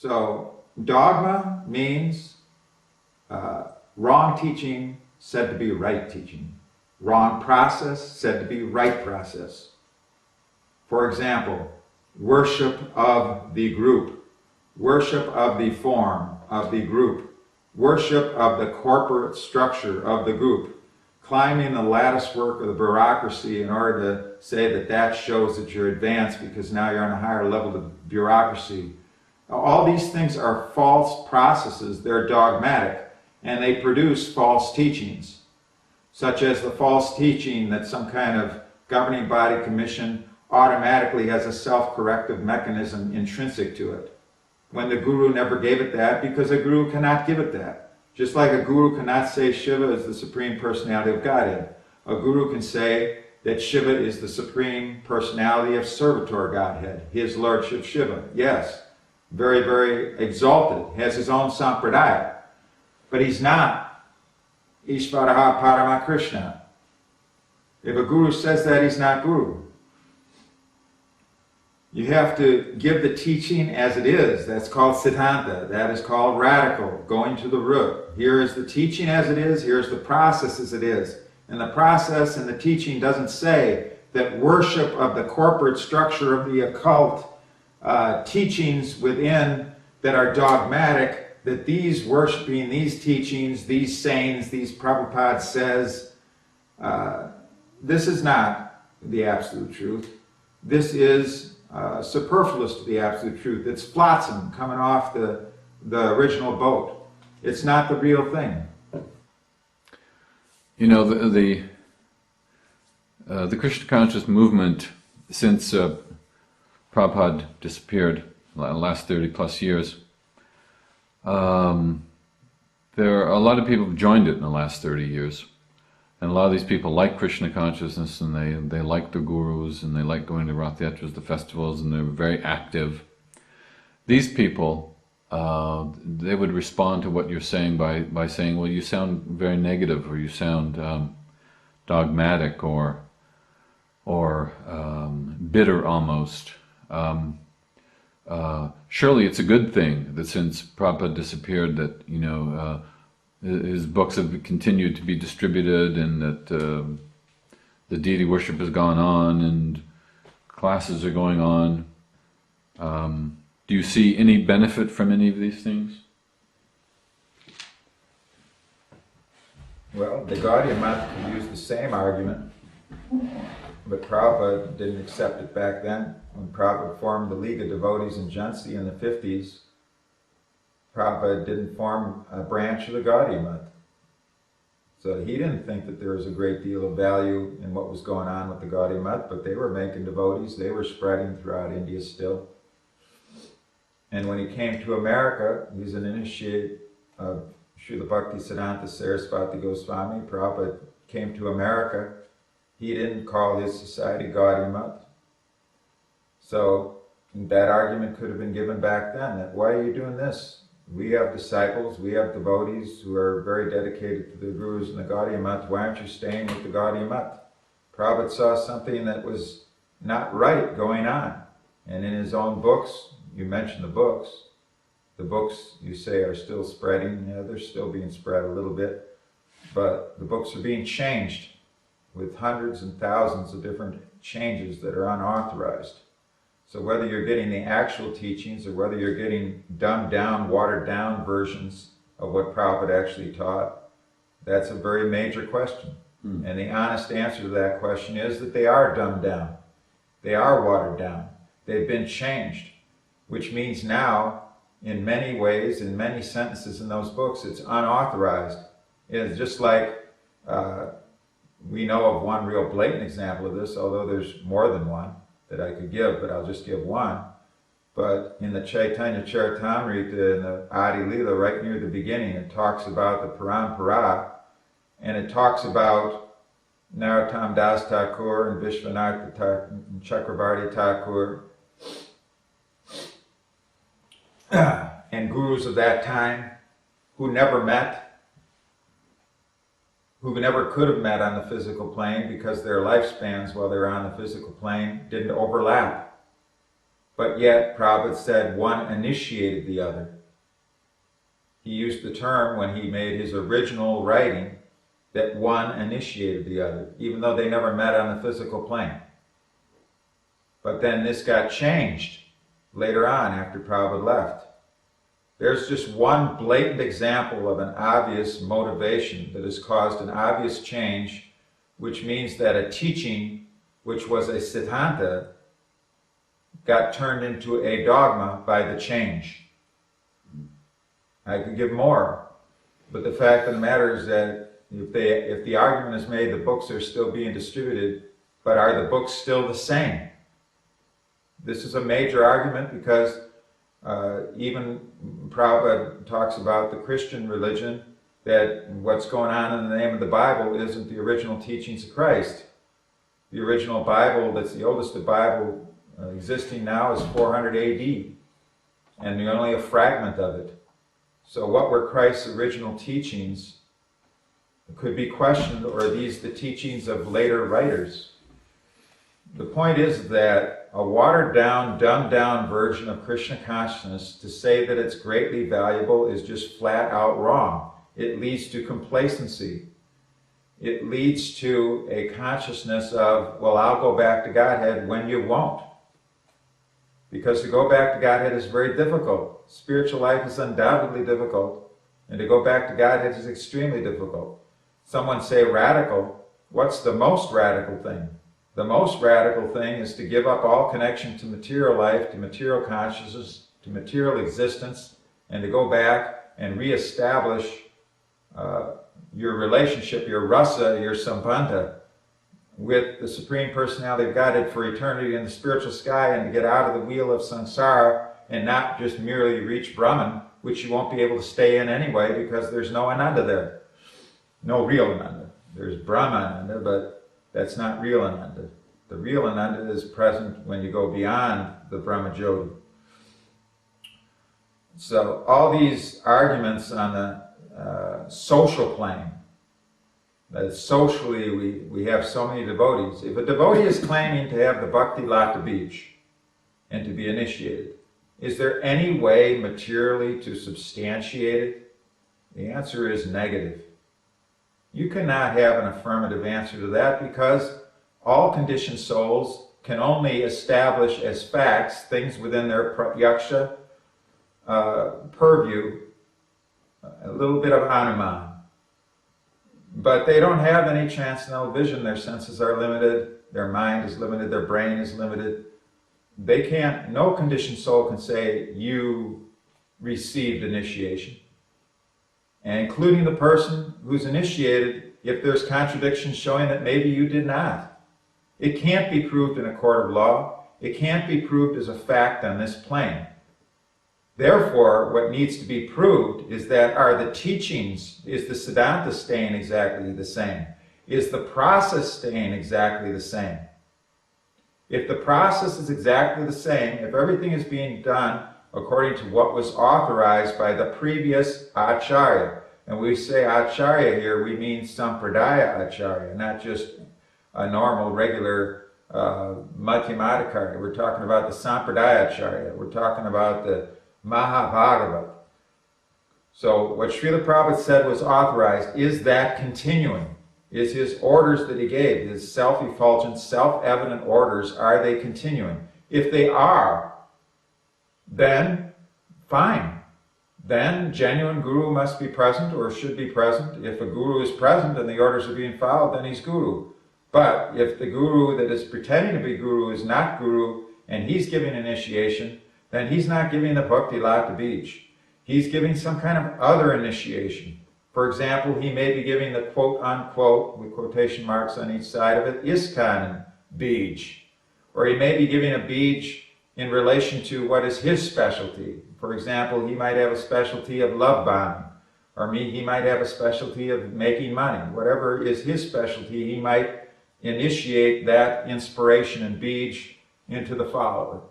So dogma means wrong teaching said to be right teaching. Wrong process said to be right process. For example, worship of the group, worship of the form of the group, worship of the corporate structure of the group, climbing the lattice work of the bureaucracy in order to say that that shows that you're advanced because now you're on a higher level of bureaucracy. All these things are false processes. They're dogmatic, and they produce false teachings, such as the false teaching that some kind of governing body commission automatically has a self-corrective mechanism intrinsic to it, when the guru never gave it that, because a guru cannot give it that. Just like a guru cannot say Shiva is the Supreme Personality of Godhead. A guru can say that Shiva is the Supreme Personality of Servitor Godhead, his Lordship Shiva. Yes, very, very exalted, has his own sampradaya. But he's not Ishvaraha Parama Krishna. If a guru says that, he's not guru. You have to give the teaching as it is. That's called siddhanta. That is called radical, going to the root. Here is the teaching as it is. Here's the process as it is. And the process and the teaching doesn't say that worship of the corporate structure of the occult teachings within that are dogmatic, that these worshiping these teachings, these sayings, these Prabhupada says, this is not the absolute truth. This is superfluous to the absolute truth. It's flotsam coming off the original boat. It's not the real thing. You know, the Krishna conscious movement, since Prabhupada disappeared in the last 30 plus years, there are a lot of people who've joined it in the last 30 years. And a lot of these people like Krishna consciousness, and they like the gurus, and they like going to Rath Yatras, the festivals, and they're very active. These people, they would respond to what you're saying by saying, well, you sound very negative, or you sound dogmatic, or bitter almost. Surely it's a good thing that since Prabhupada disappeared, that, you know, his books have continued to be distributed, and that the deity worship has gone on, and classes are going on. Do you see any benefit from any of these things? Well, the Gaudiya Math could use the same argument, but Prabhupada didn't accept it back then. When Prabhupada formed the League of Devotees in Jhansi in the 50s, Prabhupada didn't form a branch of the Gaudiya Math. So he didn't think that there was a great deal of value in what was going on with the Gaudiya Math, but they were making devotees, they were spreading throughout India still. And when he came to America, he's an initiate of Srila Bhaktisiddhanta Saraswati Goswami. Prabhupada came to America. He didn't call his society Gaudiya Math. So that argument could have been given back then, that why are you doing this? We have disciples, we have devotees who are very dedicated to the gurus and the Gaudiya Math. Why aren't you staying with the Gaudiya Math? Prabhupada saw something that was not right going on. And in his own books, you mentioned the books you say are still spreading. Yeah, they're still being spread a little bit. But the books are being changed with hundreds and thousands of different changes that are unauthorized. So whether you're getting the actual teachings or whether you're getting dumbed down, watered down versions of what Prabhupada actually taught, that's a very major question. And the honest answer to that question is that they are dumbed down. They are watered down. They've been changed, which means now, in many ways, in many sentences in those books, it's unauthorized. It's just like, we know of one real blatant example of this, although there's more than one that I could give, but I'll just give one. But in the Chaitanya Charitamrita, in the Adi Lila, right near the beginning, it talks about the Parampara, and it talks about Narottam Das Thakur and Vishwanath and Chakravarti Thakur and gurus of that time who never met, who never could have met on the physical plane because their lifespans while they were on the physical plane didn't overlap. but yet Prabhupada said one initiated the other. He used the term when he made his original writing that one initiated the other, even though they never met on the physical plane. But then this got changed later on after Prabhupada left. There's just one blatant example of an obvious motivation that has caused an obvious change, which means that a teaching which was a siddhanta got turned into a dogma by the change. I could give more, but the fact of the matter is that if the argument is made the books are still being distributed, but are the books still the same? This is a major argument because even Prabhupada talks about the Christian religion, that what's going on in the name of the Bible isn't the original teachings of Christ. The original Bible, that's the oldest Bible existing now, is 400 AD, and only a fragment of it. So what were Christ's original teachings could be questioned, or are these the teachings of later writers? The point is that a watered-down, dumbed-down version of Krishna consciousness, to say that it's greatly valuable, is just flat-out wrong. It leads to complacency. It leads to a consciousness of, well, I'll go back to Godhead when you won't. Because to go back to Godhead is very difficult. Spiritual life is undoubtedly difficult, and to go back to Godhead is extremely difficult. Someone say radical. What's the most radical thing? The most radical thing is to give up all connection to material life, to material consciousness, to material existence, and to go back and reestablish your relationship, your rasa, your sambandha, with the Supreme Personality of Godhead for eternity in the spiritual sky, and to get out of the wheel of samsara and not just merely reach Brahman, which you won't be able to stay in anyway because there's no Ananda there. No real Ananda. There's Brahma Ananda, but that's not real Ananda. The real Ananda is present when you go beyond the Brahma Jyoti. So all these arguments on the social plane, that socially we have so many devotees. If a devotee is claiming to have the Bhakti Lata Beach and to be initiated, is there any way materially to substantiate it? The answer is negative. You cannot have an affirmative answer to that because all conditioned souls can only establish as facts things within their pratyaksha purview, a little bit of anuman. But they don't have any transcendental vision. Their senses are limited, their mind is limited, their brain is limited. They can't, no conditioned soul can say, you received initiation. And including the person who's initiated, if there's contradictions showing that maybe you did not. It can't be proved in a court of law. It can't be proved as a fact on this plane. Therefore, what needs to be proved is that are the teachings, is the Siddhanta staying exactly the same? Is the process staying exactly the same? If the process is exactly the same, if everything is being done according to what was authorized by the previous Acharya, and we say Acharya here, we mean Sampradaya Acharya, not just a normal, regular Madhyamadacharya. We're talking about the Sampradaya Acharya. We're talking about the Mahabhagavad. So what Srila Prabhupada said was authorized. Is that continuing? Is his orders that he gave, his self-effulgent, self-evident orders, are they continuing? If they are, then fine. Then genuine guru must be present or should be present. If a guru is present and the orders are being followed, then he's guru. But if the guru that is pretending to be guru is not guru and he's giving initiation, then he's not giving the Bhakti Lata Beach. He's giving some kind of other initiation. For example, he may be giving the quote-unquote, with quotation marks on each side of it, ISKCON Beach. Or he may be giving a beach in relation to what is his specialty. For example, he might have a specialty of love bombing. Or he might have a specialty of making money. Whatever is his specialty, he might initiate that inspiration and beach into the follower.